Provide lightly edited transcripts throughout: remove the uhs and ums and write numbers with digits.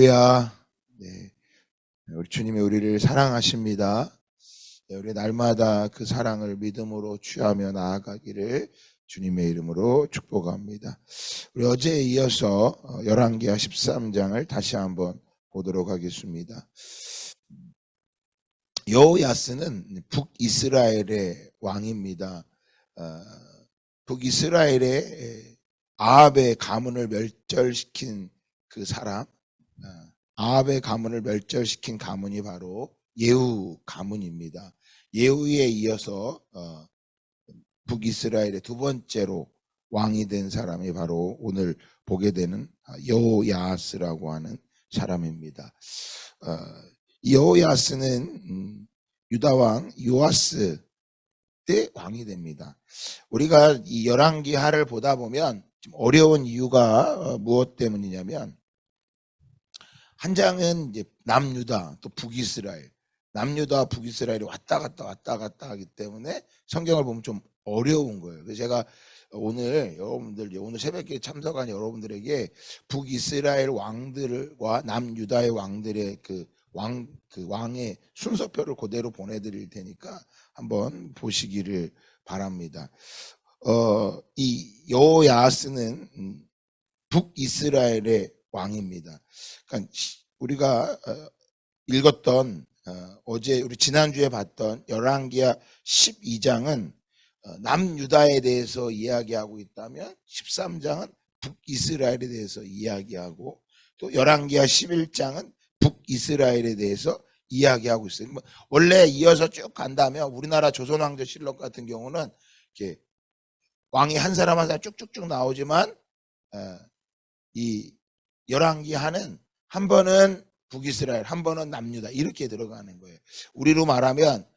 할렐루야. 네, 우리 주님이 우리를 사랑하십니다. 네, 우리 날마다 그 사랑을 믿음으로 취하며 나아가기를 주님의 이름으로 축복합니다. 우리 어제에 이어서 열왕기하 13장을 다시 한번 보도록 하겠습니다. 여호야스는 북이스라엘의 왕입니다. 북이스라엘의 아합의 가문을 멸절시킨 그 사람, 아합의 가문을 멸절시킨 가문이 바로 예후 가문입니다. 예후에 이어서 북이스라엘의 두 번째로 왕이 된 사람이 바로 오늘 보게 되는 여호야스라고 하는 사람입니다. 여호야스는 유다왕 요아스 때 왕이 됩니다. 우리가 이 열왕기하를 보다 보면 좀 어려운 이유가 무엇 때문이냐면, 한 장은 이제 남유다 또 북이스라엘, 남유다와 북이스라엘이 왔다 갔다 하기 때문에 성경을 보면 좀 어려운 거예요. 그래서 제가 오늘 오늘 새벽에 참석한 여러분들에게 북이스라엘 왕들과 남유다의 왕들의 왕의 순서표를 그대로 보내드릴 테니까 한번 보시기를 바랍니다. 이 여호야스는 북이스라엘의 왕입니다. 그러니까 우리가 읽었던 어제 우리 지난주에 봤던 열왕기하 12장은 남유다에 대해서 이야기하고 있다면 13장은 북이스라엘에 대해서 이야기하고, 또 열왕기하 11장은 북이스라엘에 대해서 이야기하고 있어요. 원래 이어서 쭉 간다면 우리나라 조선왕조실록 같은 경우는 이렇게 왕이 한 사람 한 사람 쭉쭉쭉 나오지만 이 열왕기하는 한 번은 북이스라엘, 한 번은 남유다 이렇게 들어가는 거예요. 우리로 말하면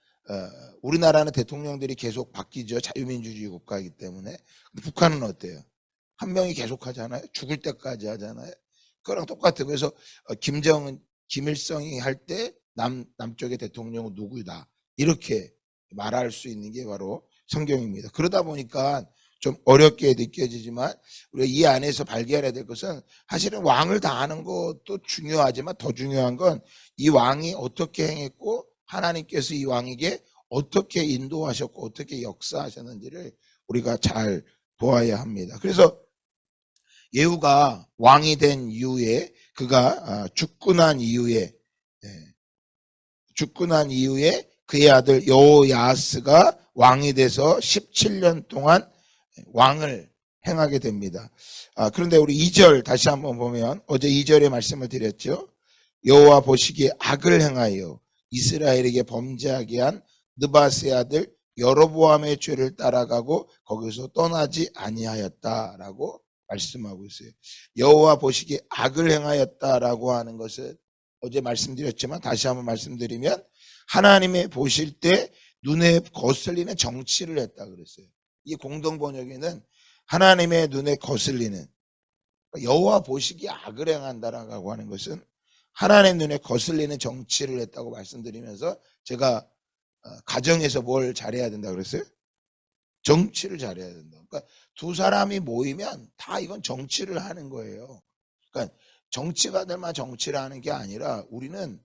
우리나라는 대통령들이 계속 바뀌죠. 자유민주주의 국가이기 때문에. 근데 북한은 어때요? 한 명이 계속 하잖아요. 죽을 때까지 하잖아요. 그거랑 똑같아요. 그래서 김일성이 할 때 남쪽의 대통령은 누구다 이렇게 말할 수 있는 게 바로 성경입니다. 그러다 보니까 좀 어렵게 느껴지지만 우리가 이 안에서 발견해야 될 것은, 사실은 왕을 다 하는 것도 중요하지만 더 중요한 건 이 왕이 어떻게 행했고 하나님께서 이 왕에게 어떻게 인도하셨고 어떻게 역사하셨는지를 우리가 잘 보아야 합니다. 그래서 예후가 왕이 된 이후에, 그가 죽고 난 이후에 그의 아들 여호야스가 왕이 돼서 17년 동안 왕을 행하게 됩니다. 그런데 우리 2절 다시 한번 보면, 어제 2절에 말씀을 드렸죠. 여호와 보시기에 악을 행하여 이스라엘에게 범죄하게 한 느바스의 아들 여로보암의 죄를 따라가고 거기서 떠나지 아니하였다라고 말씀하고 있어요. 여호와 보시기에 악을 행하였다라고 하는 것은 어제 말씀드렸지만 다시 한번 말씀드리면, 하나님의 보실 때 눈에 거슬리는 정치를 했다 그랬어요. 이 공동 번역에는 하나님의 눈에 거슬리는, 여호와 보시기에 악을 행한다라고 하는 것은 하나님 눈에 거슬리는 정치를 했다고 말씀드리면서, 제가 가정에서 뭘 잘해야 된다 그랬어요? 정치를 잘해야 된다. 그러니까 두 사람이 모이면 다 이건 정치를 하는 거예요. 그러니까 정치가들만 정치를 하는 게 아니라 우리는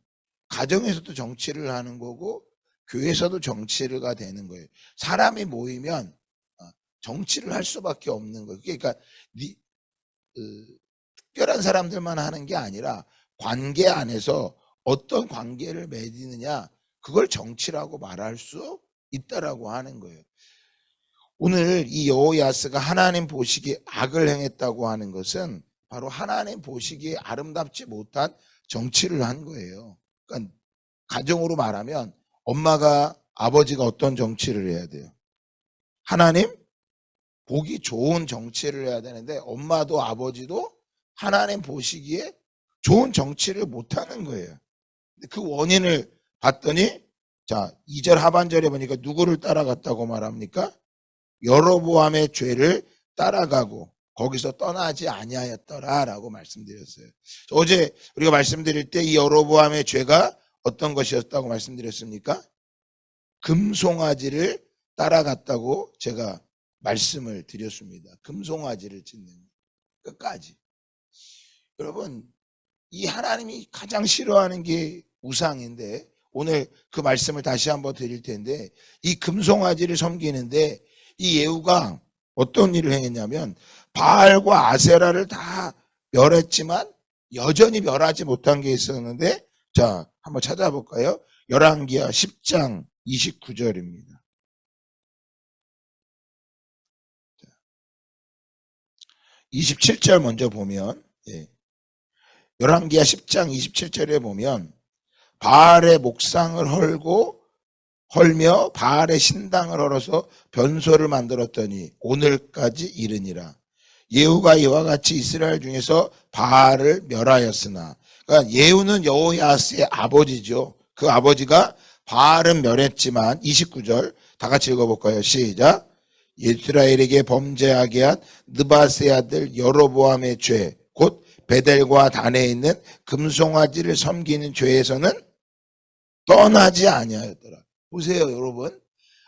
가정에서도 정치를 하는 거고 교회에서도 정치가 되는 거예요. 사람이 모이면 정치를 할 수밖에 없는 거예요. 그러니까 특별한 사람들만 하는 게 아니라 관계 안에서 어떤 관계를 맺느냐, 그걸 정치라고 말할 수 있다라고 하는 거예요. 오늘 이 여호야스가 하나님 보시기에 악을 행했다고 하는 것은 바로 하나님 보시기에 아름답지 못한 정치를 한 거예요. 그러니까 가정으로 말하면 아버지가 어떤 정치를 해야 돼요? 하나님 보기 좋은 정치를 해야 되는데, 엄마도 아버지도 하나님 보시기에 좋은 정치를 못하는 거예요. 그 원인을 봤더니, 자, 2절 하반절에 보니까 누구를 따라갔다고 말합니까? 여로보암의 죄를 따라가고 거기서 떠나지 아니하였더라라고 말씀드렸어요. 어제 우리가 말씀드릴 때 이 여로보암의 죄가 어떤 것이었다고 말씀드렸습니까? 금송아지를 따라갔다고 제가 말씀을 드렸습니다. 금송아지를 짓는 끝까지. 여러분, 이 하나님이 가장 싫어하는 게 우상인데, 오늘 그 말씀을 다시 한번 드릴 텐데, 이 금송아지를 섬기는데 이 예후가 어떤 일을 행했냐면 바알과 아세라를 다 멸했지만 여전히 멸하지 못한 게 있었는데, 자 한번 찾아볼까요? 열왕기하 10장 29절입니다. 27절 먼저 보면, 열왕기하 10장 27절에 보면 바알의 목상을 헐며 바알의 신당을 헐어서 변소를 만들었더니 오늘까지 이르니라. 예후가 이와 같이 이스라엘 중에서 바알을 멸하였으나, 그러니까 예후는 여호야스의 아버지죠. 그 아버지가 바알은 멸했지만, 29절 다 같이 읽어볼까요? 시작. 이스라엘에게 범죄하게 한 느바세 아들 여로보암의 죄, 곧 베델과 단에 있는 금송아지를 섬기는 죄에서는 떠나지 아니하였더라. 보세요, 여러분.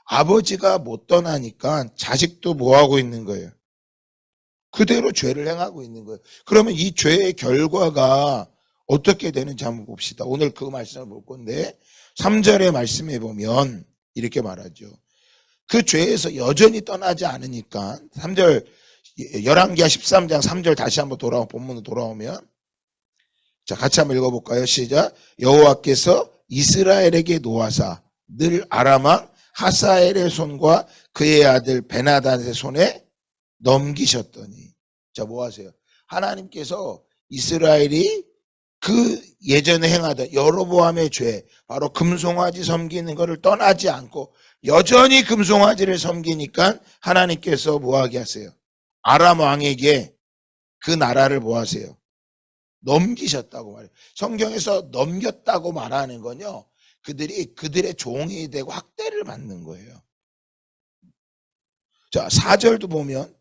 아버지가 못 떠나니까 자식도 뭐하고 있는 거예요? 그대로 죄를 행하고 있는 거예요. 그러면 이 죄의 결과가 어떻게 되는지 한번 봅시다. 오늘 그 말씀을 볼 건데, 3절의 말씀에 보면 이렇게 말하죠. 그 죄에서 여전히 떠나지 않으니까, 3절, 열왕기하 13장 3절 다시 한번 본문으로 돌아오면, 자 같이 한번 읽어볼까요? 시작. 여호와께서 이스라엘에게 노하사 늘 아람 왕 하사엘의 손과 그의 아들 베나닷의 손에 넘기셨더니, 자 뭐 하세요? 하나님께서 이스라엘이 그 예전에 행하던 여로보암의 죄, 바로 금송아지 섬기는 것을 떠나지 않고 여전히 금송아지를 섬기니까 하나님께서 뭐하게 하세요? 아람 왕에게 그 나라를 뭐 하세요? 넘기셨다고 말해요. 성경에서 넘겼다고 말하는 건요, 그들이 그들의 종이 되고 학대를 받는 거예요. 자 4절도 보면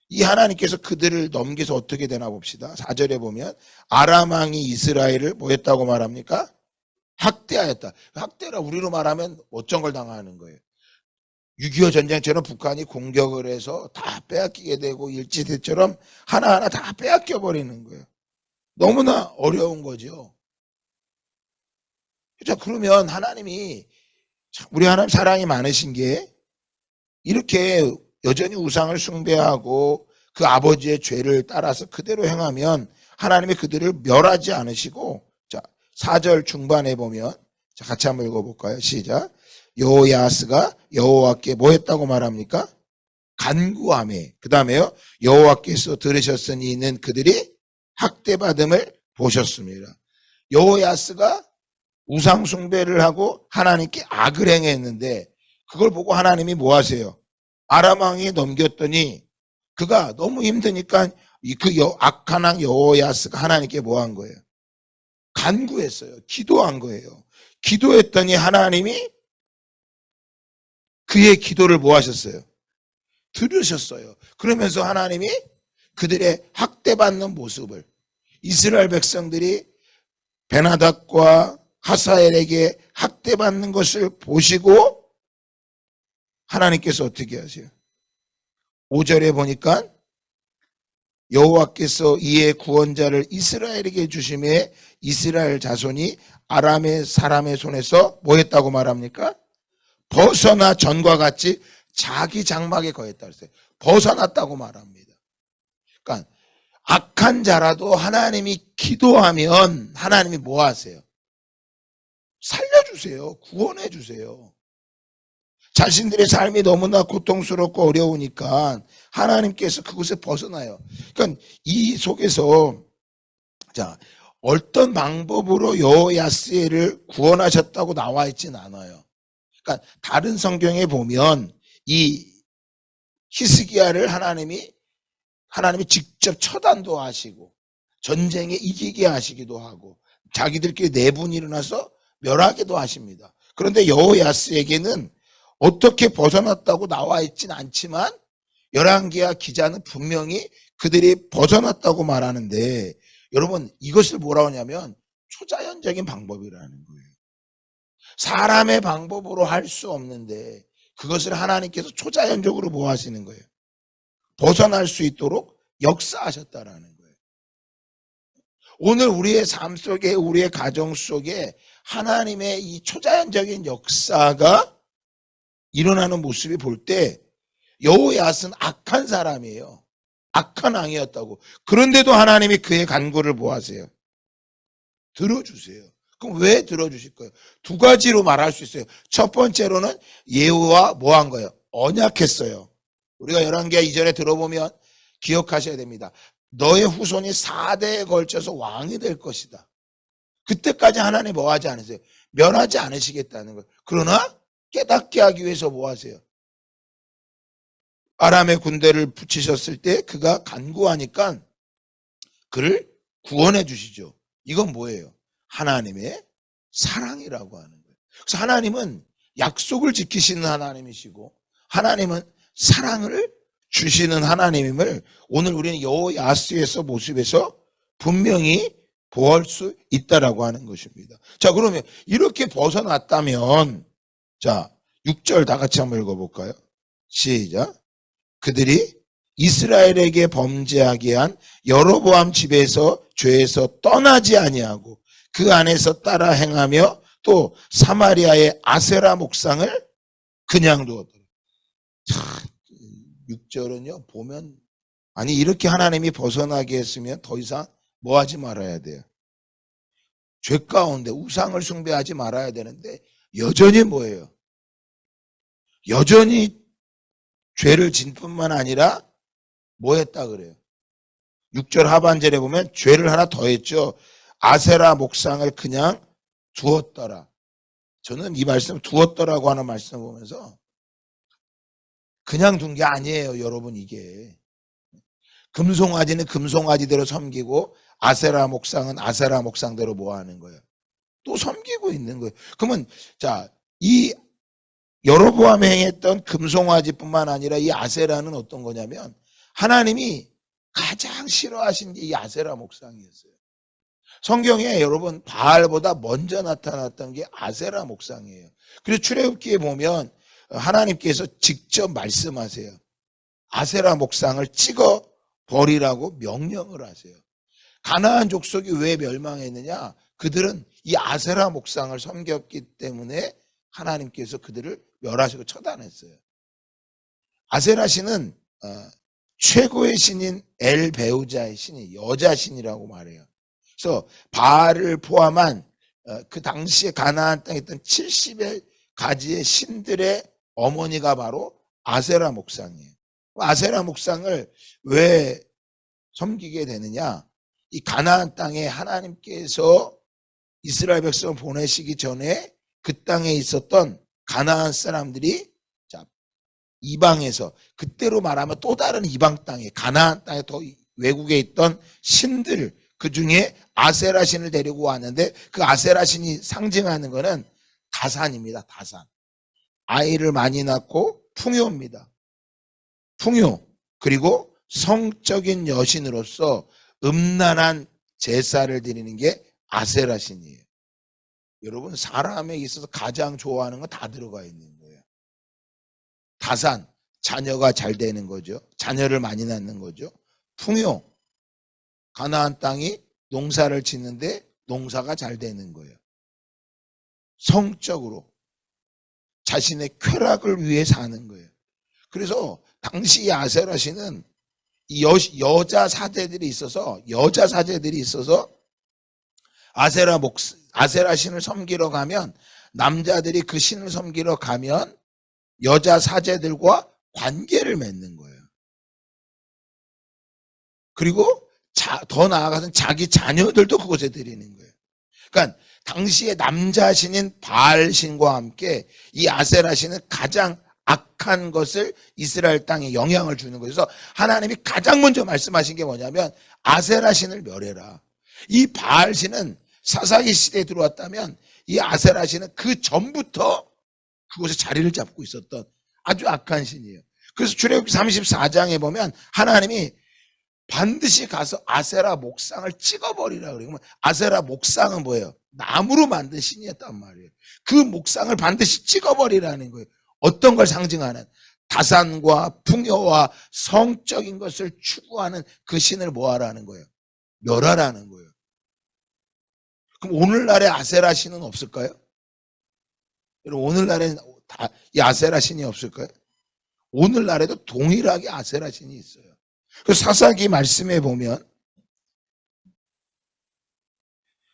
이 하나님께서 그들을 넘겨서 어떻게 되나 봅시다. 4절에 보면 아람 왕이 이스라엘을 뭐 했다고 말합니까? 학대하였다. 학대라 우리로 말하면 어쩐 걸 당하는 거예요. 6.25 전쟁처럼 북한이 공격을 해서 다 빼앗기게 되고, 일제대처럼 하나하나 다 빼앗겨 버리는 거예요. 너무나 어려운 거죠. 자 그러면 하나님이, 우리 하나님 사랑이 많으신 게 이렇게 여전히 우상을 숭배하고 그 아버지의 죄를 따라서 그대로 행하면 하나님이 그들을 멸하지 않으시고, 자 4절 중반에 보면, 자 같이 한번 읽어볼까요? 시작. 여호야스가 여호와께 뭐 했다고 말합니까? 간구하매, 그 다음에요, 여호와께서 들으셨으니 이는 그들이 학대받음을 보셨습니다. 여호야스가 우상 숭배를 하고 하나님께 악을 행했는데, 그걸 보고 하나님이 뭐 하세요? 아람 왕이 넘겼더니 그가 너무 힘드니까 그 악한 왕 여호야스가 하나님께 뭐 한 거예요? 간구했어요. 기도한 거예요. 기도했더니 하나님이 그의 기도를 뭐 하셨어요? 들으셨어요. 그러면서 하나님이 그들의 학대받는 모습을, 이스라엘 백성들이 베나닷과 하사엘에게 학대받는 것을 보시고 하나님께서 어떻게 하세요? 5절에 보니까 여호와께서 이에 구원자를 이스라엘에게 주심에 이스라엘 자손이 아람의 사람의 손에서 뭐 했다고 말합니까? 벗어나 전과 같이 자기 장막에 거했다 그랬어요. 벗어났다고 말합니다. 그러니까 악한 자라도 하나님이 기도하면 하나님이 뭐 하세요? 살려주세요. 구원해 주세요. 자신들의 삶이 너무나 고통스럽고 어려우니까 하나님께서 그곳에 벗어나요. 그러니까 이 속에서, 자 어떤 방법으로 여호야스를 구원하셨다고 나와 있진 않아요. 그러니까 다른 성경에 보면 이 히스기야를 하나님이 직접 처단도 하시고 전쟁에 이기게 하시기도 하고 자기들끼리 내분이 일어나서 멸하기도 하십니다. 그런데 여호야스에게는 어떻게 벗어났다고 나와 있진 않지만 열왕기하 기자는 분명히 그들이 벗어났다고 말하는데, 여러분 이것을 뭐라고 하냐면 초자연적인 방법이라는 거예요. 사람의 방법으로 할 수 없는데 그것을 하나님께서 초자연적으로 뭐 하시는 거예요? 벗어날 수 있도록 역사하셨다라는 거예요. 오늘 우리의 삶 속에, 우리의 가정 속에 하나님의 이 초자연적인 역사가 일어나는 모습이 볼 때 여호야스는 악한 사람이에요. 악한 왕이었다고. 그런데도 하나님이 그의 간구를 뭐 하세요? 들어주세요. 그럼 왜 들어주실 거예요? 두 가지로 말할 수 있어요. 첫 번째로는 예후와 뭐 한 거예요? 언약했어요. 우리가 열왕기하 2절에 들어보면 기억하셔야 됩니다. 너의 후손이 4대에 걸쳐서 왕이 될 것이다. 그때까지 하나님 뭐 하지 않으세요? 멸하지 않으시겠다는 거예요. 그러나 깨닫게 하기 위해서 뭐 하세요? 아람의 군대를 붙이셨을 때 그가 간구하니까 그를 구원해 주시죠. 이건 뭐예요? 하나님의 사랑이라고 하는 거예요. 그래서 하나님은 약속을 지키시는 하나님이시고 하나님은 사랑을 주시는 하나님임을 오늘 우리는 여호야스의 모습에서 분명히 보할 수 있다라고 하는 것입니다. 자, 그러면 이렇게 벗어났다면 자, 6절 다 같이 한번 읽어볼까요? 시작. 그들이 이스라엘에게 범죄하게 한 여로보암 집에서 죄에서 떠나지 아니하고 그 안에서 따라 행하며 또 사마리아의 아세라 목상을 그냥 두었더라. 자, 6절은요 보면 아니 이렇게 하나님이 벗어나게 했으면 더 이상 뭐 하지 말아야 돼요? 죄 가운데 우상을 숭배하지 말아야 되는데 여전히 뭐예요? 여전히 죄를 진 뿐만 아니라 뭐 했다 그래요? 6절 하반절에 보면 죄를 하나 더 했죠. 아세라 목상을 그냥 두었더라. 저는 이 말씀 두었더라고 하는 말씀을 보면서 그냥 둔 게 아니에요, 여러분. 이게 금송아지는 금송아지대로 섬기고 아세라 목상은 아세라 목상대로 뭐 하는 거예요? 또 섬기고 있는 거예요. 그러면 자, 이 여로보암이 행했던 금송아지뿐만 아니라 이 아세라는 어떤 거냐면 하나님이 가장 싫어하신 게 이 아세라 목상이었어요. 성경에 여러분 바알보다 먼저 나타났던 게 아세라 목상이에요. 그래서 출애굽기에 보면 하나님께서 직접 말씀하세요. 아세라 목상을 찍어 버리라고 명령을 하세요. 가나안 족속이 왜 멸망했느냐? 그들은 이 아세라 목상을 섬겼기 때문에 하나님께서 그들을 멸하시고 처단했어요. 아세라 신은 최고의 신인 엘 배우자의 신이 여자 신이라고 말해요. 그래서 바알을 포함한 그 당시에 가나안 땅에 있던 70의 가지의 신들의 어머니가 바로 아세라 목상이에요. 아세라 목상을 왜 섬기게 되느냐? 이 가나안 땅에 하나님께서 이스라엘 백성을 보내시기 전에 그 땅에 있었던 가나안 사람들이 이방에서 그때로 말하면 또 다른 이방 땅에 가나안 땅에 더 외국에 있던 신들 그 중에 아세라 신을 데리고 왔는데 그 아세라 신이 상징하는 것은 다산입니다. 다산. 아이를 많이 낳고 풍요입니다. 풍요. 그리고 성적인 여신으로서 음란한 제사를 드리는 게 아세라 신이에요. 여러분 사람에 있어서 가장 좋아하는 건 다 들어가 있는 거예요. 다산, 자녀가 잘 되는 거죠. 자녀를 많이 낳는 거죠. 풍요, 가나안 땅이 농사를 짓는데 농사가 잘 되는 거예요. 성적으로 자신의 쾌락을 위해 사는 거예요. 그래서 당시 아세라 신은 여자 사제들이 있어서 아세라 신을 섬기러 가면 남자들이 그 신을 섬기러 가면 여자 사제들과 관계를 맺는 거예요. 그리고 더 나아가서는 자기 자녀들도 그곳에 드리는 거예요. 그러니까 당시에 남자 신인 바알 신과 함께 이 아세라 신은 가장 악한 것을 이스라엘 땅에 영향을 주는 거예요. 그래서 하나님이 가장 먼저 말씀하신 게 뭐냐면 아세라 신을 멸해라. 이 바알 신은 사사기 시대에 들어왔다면 이 아세라 신은 그 전부터 그곳에 자리를 잡고 있었던 아주 악한 신이에요. 그래서 출애굽기 34장에 보면 하나님이 반드시 가서 아세라 목상을 찍어버리라 그래요. 아세라 목상은 뭐예요? 나무로 만든 신이었단 말이에요. 그 목상을 반드시 찍어버리라는 거예요. 어떤 걸 상징하는? 다산과 풍요와 성적인 것을 추구하는 그 신을 뭐하라는 거예요? 멸하라는 거예요. 그럼 오늘날의 아세라 신은 없을까요? 여러분, 오늘날에 다 이 아세라 신이 없을까요? 오늘날에도 동일하게 아세라 신이 있어요. 그 사사기 말씀에 보면,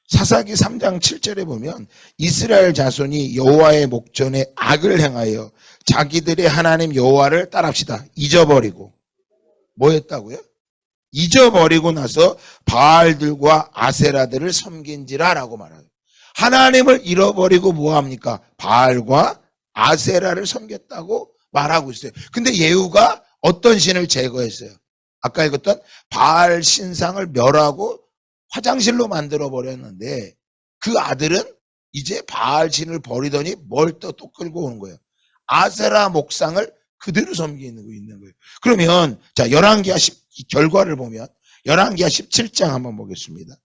사사기 3장 7절에 보면 이스라엘 자손이 여호와의 목전에 악을 행하여 자기들의 하나님 여호와를 따릅시다. 잊어버리고. 뭐 했다고요? 잊어버리고 나서 바알들과 아세라들을 섬긴지라라고 말해요. 하나님을 잃어버리고 뭐합니까? 바알과 아세라를 섬겼다고 말하고 있어요. 근데 예후가 어떤 신을 제거했어요? 아까 읽었던 바알 신상을 멸하고 화장실로 만들어 버렸는데 그 아들은 이제 바알 신을 버리더니 뭘 또 끌고 오는 거예요. 아세라 목상을 그대로 섬기고 있는 거예요. 그러면 자, 열왕기하 결과를 보면 열왕기하 17장 한번 보겠습니다.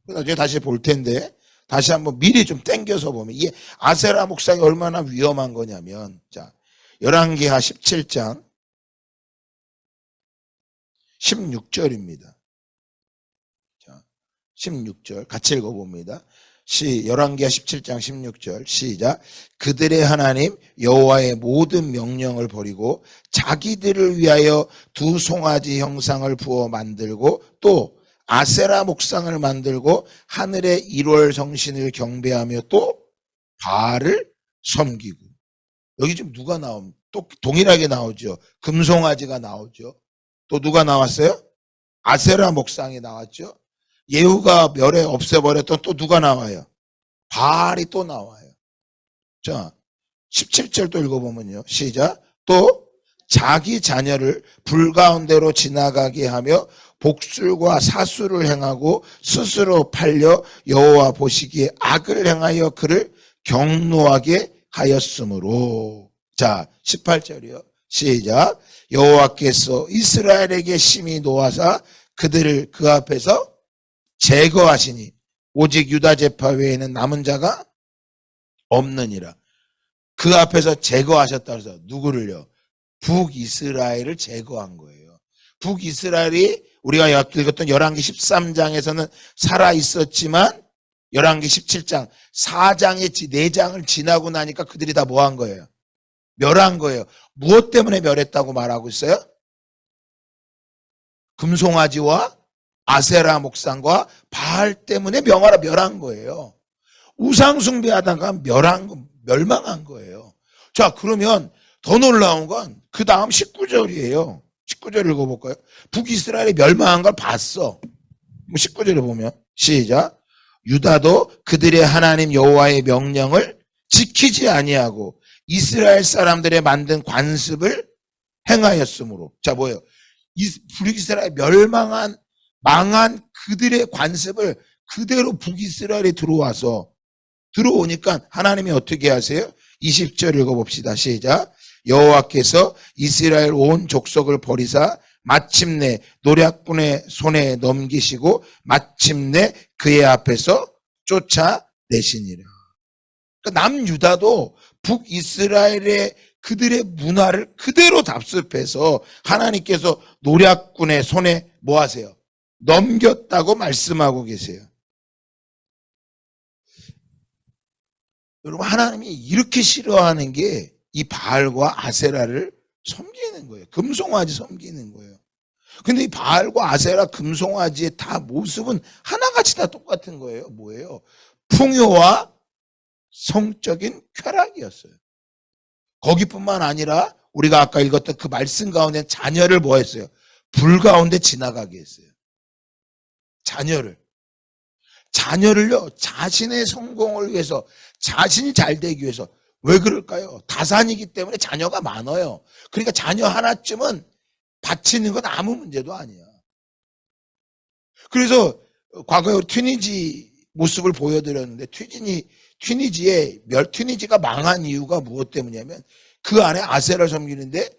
나중에 다시 볼 텐데 다시 한번 미리 좀 땡겨서 보면 이게 아세라 목상이 얼마나 위험한 거냐면, 자, 열왕기하 17장 16절입니다. 자, 16절 같이 읽어봅니다. 열왕기하 17장 16절 시작. 그들의 하나님 여호와의 모든 명령을 버리고 자기들을 위하여 두 송아지 형상을 부어 만들고 또 아세라 목상을 만들고 하늘의 1월 성신을 경배하며 또 바알을 섬기고. 여기 지금 누가 나옵니까? 또 동일하게 나오죠. 금송아지가 나오죠. 또 누가 나왔어요? 아세라 목상이 나왔죠. 예후가 멸해 없애버렸던 또 누가 나와요? 바알이 또 나와요. 자, 17절 또 읽어보면요. 시작. 또 자기 자녀를 불 가운데로 지나가게 하며 복술과 사수를 행하고 스스로 팔려 여호와 보시기에 악을 행하여 그를 경노하게 하였으므로. 자, 18절이요. 시작. 여호와께서 이스라엘에게 심히 노하사 그들을 그 앞에서 제거하시니 오직 유다 지파 외에는 남은 자가 없느니라. 그 앞에서 제거하셨다 해서 누구를요? 북이스라엘을 제거한 거예요. 북이스라엘이 우리가 읽었던 열왕기 13장에서는 살아 있었지만 열왕기 17장 4장을 지나고 나니까 그들이 다 뭐 한 거예요? 멸한 거예요. 무엇 때문에 멸했다고 말하고 있어요? 금송아지와 아세라 목상과 바알 때문에 멸한 거예요. 우상 숭배하다가 멸망한 거예요. 자, 그러면 더 놀라운 건 그 다음 19절이에요. 19절 읽어볼까요? 북이스라엘이 멸망한 걸 봤어. 19절에 보면 시작. 유다도 그들의 하나님 여호와의 명령을 지키지 아니하고 이스라엘 사람들의 만든 관습을 행하였으므로. 자, 뭐예요? 북이스라엘 망한 그들의 관습을 그대로 북이스라엘에 들어오니까 하나님이 어떻게 하세요? 20절 읽어봅시다. 시작. 여호와께서 이스라엘 온 족속을 버리사 마침내 노략군의 손에 넘기시고 마침내 그의 앞에서 쫓아내시니라. 그러니까 남유다도 북이스라엘의 그들의 문화를 그대로 답습해서 하나님께서 노략군의 손에 뭐 하세요? 넘겼다고 말씀하고 계세요. 여러분, 하나님이 이렇게 싫어하는 게 이 바알과 아세라를 섬기는 거예요. 금송아지 섬기는 거예요. 근데 이 바알과 아세라, 금송아지의 다 모습은 하나같이 다 똑같은 거예요. 뭐예요? 풍요와 성적인 쾌락이었어요. 거기뿐만 아니라 우리가 아까 읽었던 그 말씀 가운데 자녀를 뭐 했어요? 불 가운데 지나가게 했어요. 자녀를요, 자신의 성공을 위해서, 자신이 잘 되기 위해서. 왜 그럴까요? 다산이기 때문에 자녀가 많아요. 그러니까 자녀 하나쯤은 바치는 건 아무 문제도 아니야. 그래서 과거에 튀니지 모습을 보여드렸는데 튀니지가 망한 이유가 무엇 때문이냐면 그 안에 아세라를 섬기는데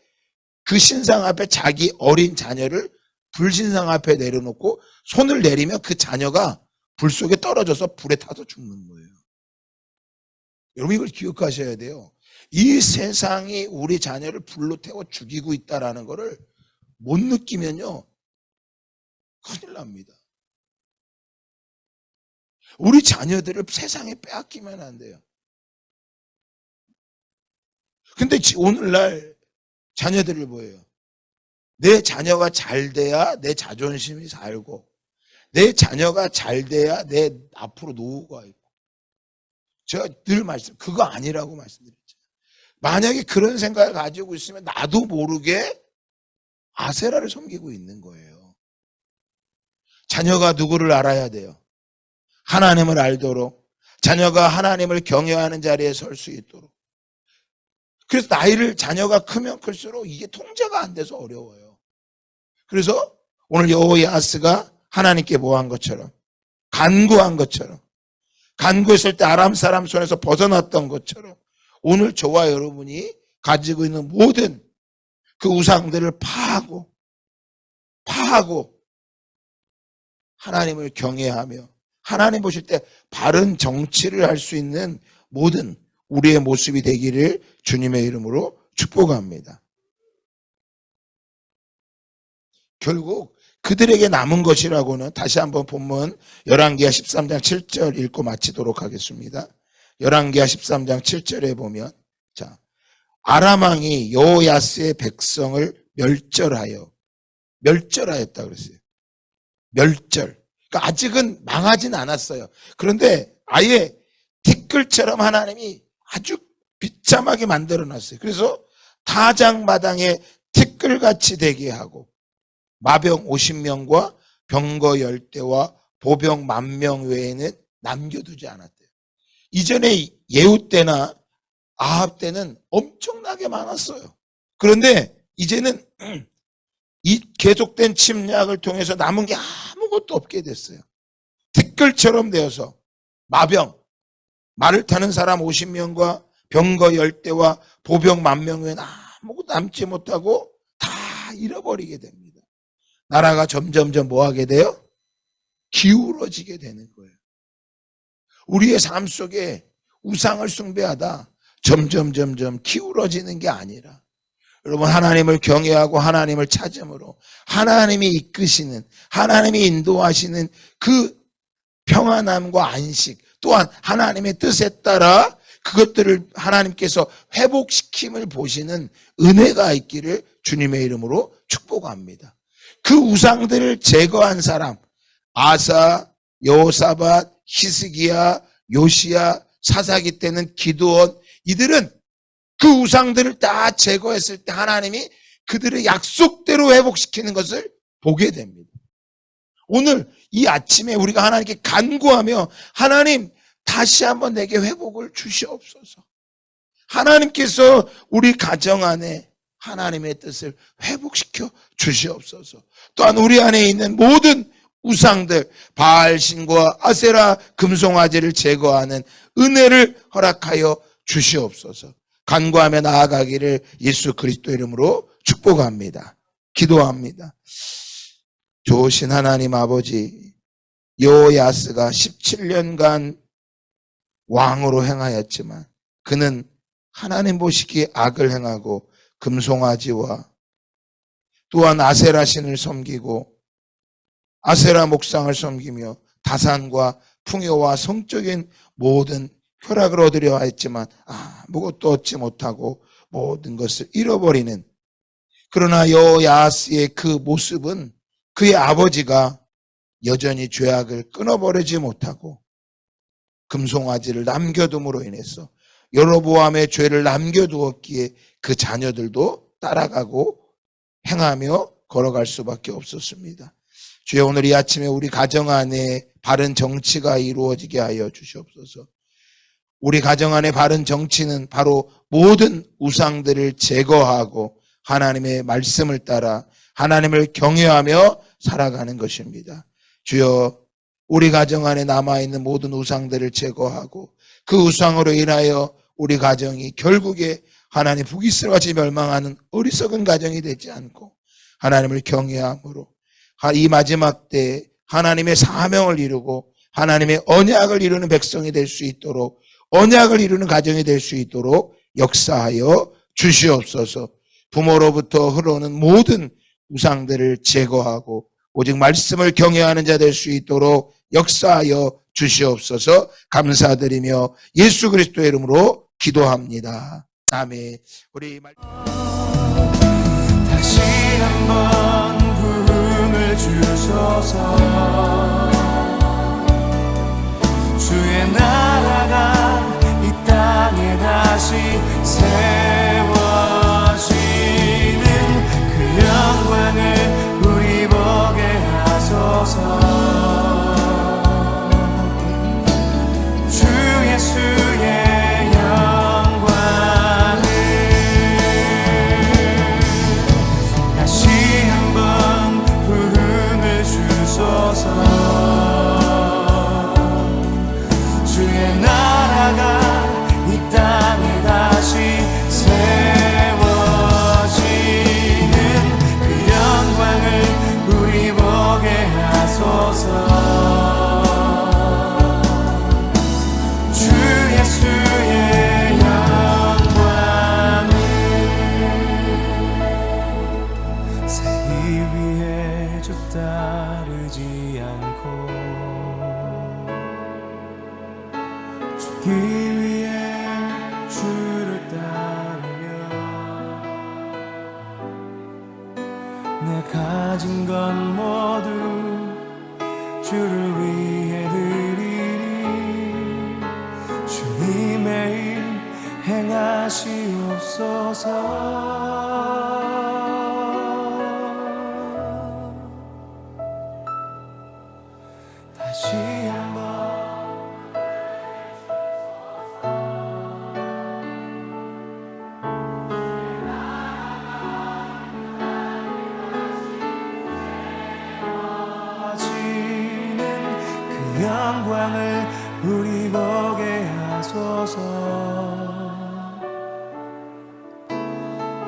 그 신상 앞에 자기 어린 자녀를 불신상 앞에 내려놓고 손을 내리면 그 자녀가 불 속에 떨어져서 불에 타서 죽는 거예요. 여러분, 이걸 기억하셔야 돼요. 이 세상이 우리 자녀를 불로 태워 죽이고 있다는 것을 못 느끼면요, 큰일 납니다. 우리 자녀들을 세상에 빼앗기면 안 돼요. 근데 오늘날 자녀들을 뭐예요? 내 자녀가 잘 돼야 내 자존심이 살고, 내 자녀가 잘 돼야 내 앞으로 노후가 있고. 제가 늘 그거 아니라고 말씀드렸죠. 만약에 그런 생각을 가지고 있으면 나도 모르게 아세라를 섬기고 있는 거예요. 자녀가 누구를 알아야 돼요? 하나님을 알도록, 자녀가 하나님을 경외하는 자리에 설 수 있도록. 그래서 자녀가 크면 클수록 이게 통제가 안 돼서 어려워요. 그래서 오늘 여호야스가 하나님께 뭐한 것처럼, 간구한 것처럼, 간구했을 때 아람 사람 손에서 벗어났던 것처럼, 오늘 저와 여러분이 가지고 있는 모든 그 우상들을 파하고 하나님을 경외하며 하나님 보실 때 바른 정치를 할 수 있는 모든 우리의 모습이 되기를 주님의 이름으로 축복합니다. 결국 그들에게 남은 것이라고는, 다시 한번 본문 열왕기하 13장 7절 읽고 마치도록 하겠습니다. 열왕기하 13장 7절에 보면, 자, 아람 왕이 여호야스의 백성을 멸절하였다 그랬어요. 멸절. 그러니까 아직은 망하진 않았어요. 그런데 아예 티끌처럼 하나님이 아주 비참하게 만들어놨어요. 그래서 타작마당에 티끌같이 되게 하고, 마병 50명과 병거 10대와 보병 10,000명 외에는 남겨두지 않았대요. 이전에 예후 때나 아합 때는 엄청나게 많았어요. 그런데 이제는 이 계속된 침략을 통해서 남은 게 아무것도 없게 됐어요. 티끌처럼 되어서 말을 타는 사람 50명과 병거 10대와 보병 10,000명 외에는 아무것도 남지 못하고 다 잃어버리게 됩니다. 나라가 점점점 뭐하게 돼요? 기울어지게 되는 거예요. 우리의 삶 속에 우상을 숭배하다 점점 기울어지는 게 아니라, 여러분, 하나님을 경외하고 하나님을 찾음으로 하나님이 이끄시는, 하나님이 인도하시는 그 평안함과 안식, 또한 하나님의 뜻에 따라 그것들을 하나님께서 회복시킴을 보시는 은혜가 있기를 주님의 이름으로 축복합니다. 그 우상들을 제거한 사람, 아사, 여호사밧, 히스기야, 요시야, 사사기 때는 기드온, 이들은 그 우상들을 다 제거했을 때 하나님이 그들의 약속대로 회복시키는 것을 보게 됩니다. 오늘 이 아침에 우리가 하나님께 간구하며, 하나님 다시 한번 내게 회복을 주시옵소서. 하나님께서 우리 가정 안에 하나님의 뜻을 회복시켜 주시옵소서. 또한 우리 안에 있는 모든 우상들, 바알신과 아세라 금송아지를 제거하는 은혜를 허락하여 주시옵소서. 간구하며 나아가기를 예수 그리스도 이름으로 축복합니다. 기도합니다. 좋으신 하나님 아버지, 여호야스가 17년간 왕으로 행하였지만 그는 하나님 보시기에 악을 행하고 금송아지와 또한 아세라 신을 섬기고 아세라 목상을 섬기며 다산과 풍요와 성적인 모든 쾌락을 얻으려 했지만 아무것도 얻지 못하고 모든 것을 잃어버리는, 그러나 여호야스의 그 모습은 그의 아버지가 여전히 죄악을 끊어버리지 못하고 금송아지를 남겨둠으로 인해서 여로보암의 죄를 남겨두었기에 그 자녀들도 따라가고 행하며 걸어갈 수밖에 없었습니다. 주여, 오늘 이 아침에 우리 가정 안에 바른 정치가 이루어지게 하여 주시옵소서. 우리 가정 안에 바른 정치는 바로 모든 우상들을 제거하고 하나님의 말씀을 따라 하나님을 경외하며 살아가는 것입니다. 주여, 우리 가정 안에 남아있는 모든 우상들을 제거하고 그 우상으로 인하여 우리 가정이 결국에 하나님 불기스러같이 멸망하는 어리석은 가정이 되지 않고 하나님을 경외함으로 이 마지막 때에 하나님의 사명을 이루고 하나님의 언약을 이루는 백성이 될 수 있도록, 언약을 이루는 가정이 될 수 있도록 역사하여 주시옵소서. 부모로부터 흘러오는 모든 우상들을 제거하고 오직 말씀을 경외하는 자 될 수 있도록 역사하여 주시옵소서. 감사드리며 예수 그리스도의 이름으로 기도합니다. 아멘. 우리 다시 한번 부흥을 주소서. 주의 나라가 이 땅에 다시 세워지는 그 영광을 우리 보게 하소서. 주 예수의 영광을 다시 한번 부흥을 주소서. 주의 나라가 이 땅에 다시 세워지는 그 영광을 우리 보게 하소서. 주 예수의 영광을 살기 위해 주 따르지 않고 죽기 위해 주를 따르며 내 가진 것 모두 주를 위해 드리리. 주님의 일 행하시옵소서. 다시 한번 그 영광을 우리 보게 하소서.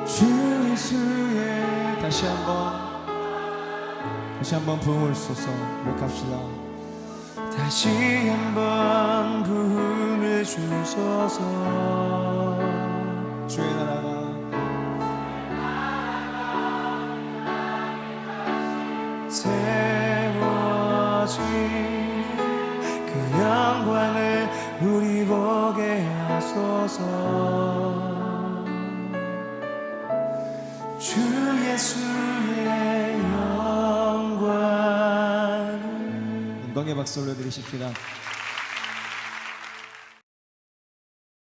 주 예수의 다시 한번 부흥을 주소서. 고백합시다. 다시 한번 부흥을 주소서. 주의 나라가 세워지는 그 영광을 우리 보게 하소서. 주 예수의 영광. 영광의 박수 올려드리십시다.